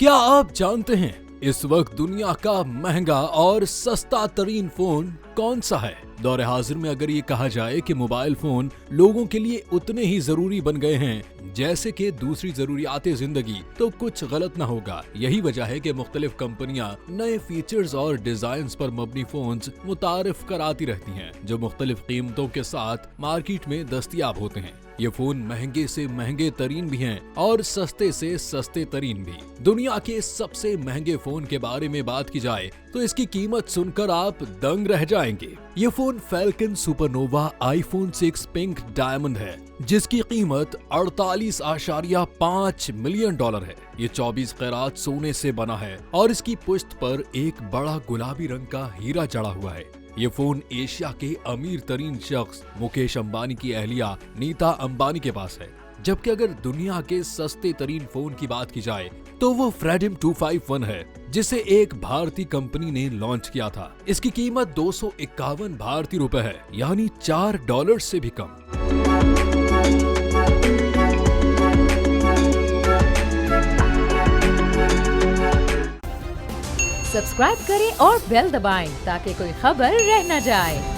क्या आप जानते हैं इस वक्त दुनिया का महंगा और सस्ता तरीन फोन कौन सा है? दौरे हाजिर में अगर ये कहा जाए कि मोबाइल फोन लोगों के लिए उतने ही जरूरी बन गए हैं जैसे कि दूसरी जरूरियातें जिंदगी, तो कुछ गलत ना होगा। यही वजह है कि मुख्तलिफ कंपनियां नए फीचर्स और डिजाइन पर मबनी फोन्स मुतारिफ कराती रहती हैं, जो मुख्तलिफ कीमतों के साथ मार्केट में दस्तयाब होते हैं। ये फोन महंगे से महंगे तरीन भी हैं और सस्ते से सस्ते तरीन भी। दुनिया के सबसे महंगे फोन के बारे में बात की जाए तो इसकी कीमत सुनकर आप दंग रह जाएंगे। ये phone falcon supernova iPhone 6 pink diamond है, जिसकी कीमत 48.5 मिलियन डॉलर है। ये 24 कैरात सोने से बना है और इसकी पुश्त पर एक बड़ा गुलाबी रंग का हीरा जड़ा हुआ है। ये फोन एशिया के अमीर तरीन शख्स मुकेश अंबानी की अहलिया नीता अंबानी के पास है। जबकि अगर दुनिया के सस्ते तरीन फोन की बात की जाए तो वो फ्रेडिम 251 है, जिसे एक भारतीय कंपनी ने लॉन्च किया था। इसकी कीमत 251 भारतीय रुपए है, यानी $4 से भी कम। सब्सक्राइब करें और बेल दबाएं ताकि कोई खबर रह न जाए।